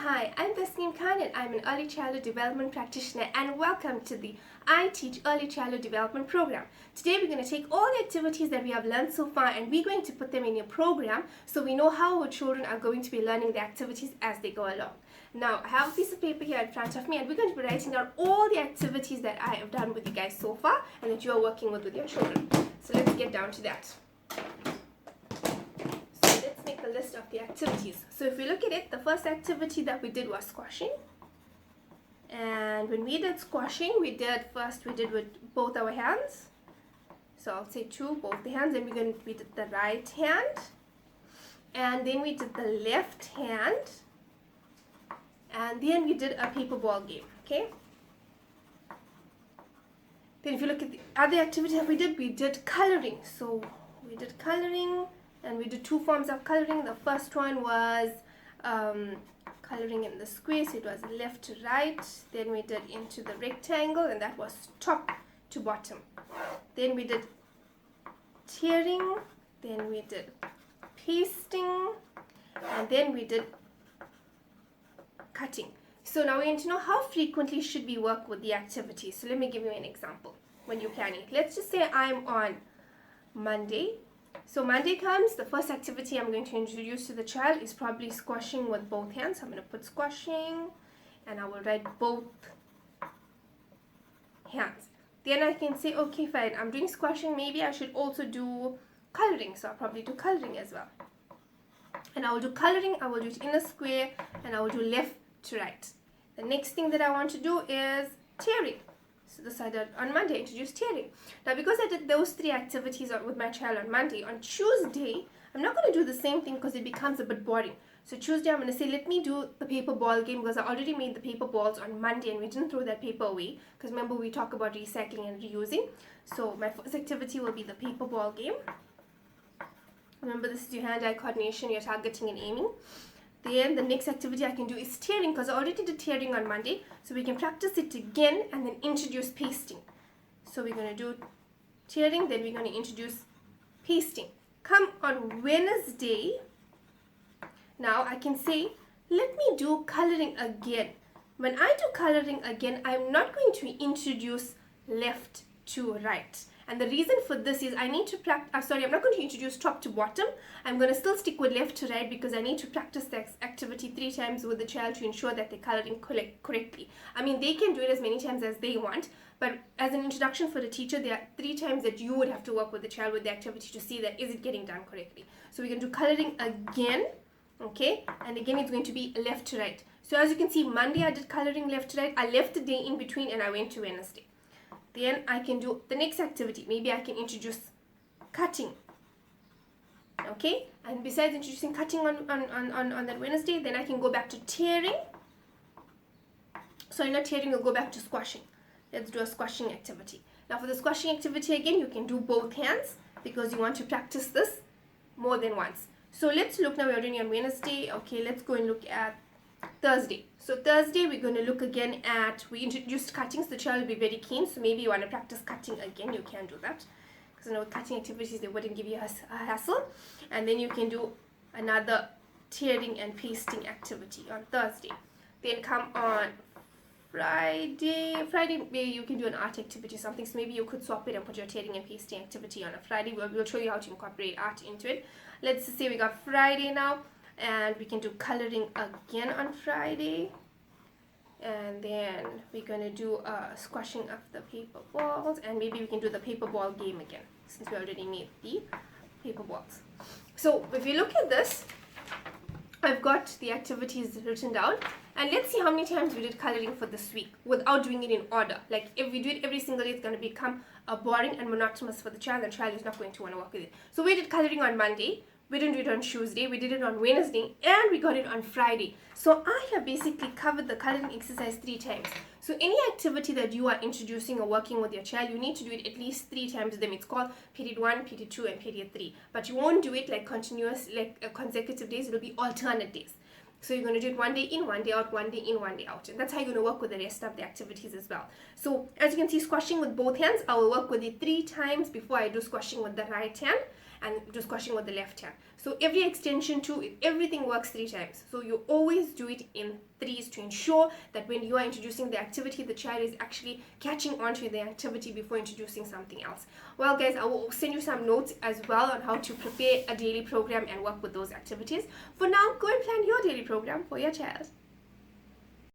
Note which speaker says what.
Speaker 1: Hi, I'm Tasneem Khan and I'm an Early Childhood Development Practitioner and welcome to the iteach Early Childhood Development Program. Today we're going to take all the activities that we have learned so far and we're going to put them in your program so we know how our children are going to be learning the activities as they go along. Now, I have a piece of paper here in front of me and we're going to be writing down all the activities that I have done with you guys so far and that you are working with your children. So let's get down to that. A list of the activities. So if we look at it, the first activity that we did was squashing, and when we did squashing, we did with both our hands. So I'll say both the hands, and we did the right hand, and then we did the left hand, and then we did a paper ball game. Okay, then if you look at the other activity that we did coloring. So we did coloring, and we did two forms of coloring. The first one was coloring in the square, so it was left to right. Then we did into the rectangle, and that was top to bottom. Then we did tearing, then we did pasting, and then we did cutting. So now we need to know how frequently should we work with the activities. So let me give you an example when you're planning. Let's just say I'm on Monday. So Monday comes, the first activity I'm going to introduce to the child is probably squashing with both hands. I'm going to put squashing and I will write both hands. Then I can say, okay, fine, I'm doing squashing, maybe I should also do coloring. So I'll probably do coloring as well. And I will do coloring, I will do it in a square, and I will do left to right. The next thing that I want to do is tearing. So this I did on Monday, introduced tearing. Now because I did those three activities with my child on Monday, on Tuesday, I'm not going to do the same thing because it becomes a bit boring. So Tuesday I'm going to say, let me do the paper ball game because I already made the paper balls on Monday and we didn't throw that paper away. Because remember we talk about recycling and reusing. So my first activity will be the paper ball game. Remember this is your hand-eye coordination, you're targeting and aiming. Then the next activity I can do is tearing because I already did tearing on Monday. So we can practice it again and then introduce pasting. So we're going to do tearing, then we're going to introduce pasting. Come on Wednesday, now I can say, let me do coloring again. When I do coloring again, I'm not going to introduce left to right. And the reason for this is I need to practice, I'm not going to introduce top to bottom. I'm going to still stick with left to right because I need to practice the activity 3 times with the child to ensure that they're coloring correctly. I mean, they can do it as many times as they want, but as an introduction for the teacher, there are 3 times that you would have to work with the child with the activity to see that is it getting done correctly. So we're going to do coloring again, okay? And again, it's going to be left to right. So as you can see, Monday I did coloring left to right. I left the day in between and I went to Wednesday. Then I can do the next activity. Maybe I can introduce cutting. Okay? And besides introducing cutting on that Wednesday, then I can go back to tearing. So not tearing, we'll go back to squashing. Let's do a squashing activity. Now for the squashing activity again, you can do both hands because you want to practice this more than once. So let's look now, we're already on Wednesday. Okay, let's go and look at Thursday. So Thursday we're going to look again at, we introduced cutting, so the child will be very keen. So maybe you want to practice cutting again, you can do that. Because with cutting activities, they wouldn't give you a hassle. And then you can do another tearing and pasting activity on Thursday. Then come on Friday, maybe you can do an art activity or something. So maybe you could swap it and put your tearing and pasting activity on a Friday. We'll show you how to incorporate art into it. Let's say we got Friday now. And we can do coloring again on Friday. And then we're going to do squashing of the paper balls. And maybe we can do the paper ball game again, since we already made the paper balls. So if you look at this, I've got the activities written down. And let's see how many times we did coloring for this week without doing it in order. Like if we do it every single day, it's going to become boring and monotonous for the child. The child is not going to want to work with it. So we did coloring on Monday. We didn't do it on Tuesday, we did it on Wednesday, and we got it on Friday. So I have basically covered the coloring exercise 3 times. So any activity that you are introducing or working with your child, you need to do it at least 3 times with them. It's called period 1, period 2, and period 3. But you won't do it like consecutive days, it'll be alternate days. So you're going to do it 1 day in, 1 day out, 1 day in, 1 day out. And that's how you're going to work with the rest of the activities as well. So as you can see, squashing with both hands, I will work with it 3 times before I do squashing with the right hand. and do squashing with the left hand. So every extension too, everything works 3 times. So you always do it in threes to ensure that when you are introducing the activity, the child is actually catching on to the activity before introducing something else. Well guys, I will send you some notes as well on how to prepare a daily program and work with those activities. For now, go and plan your daily program for your child.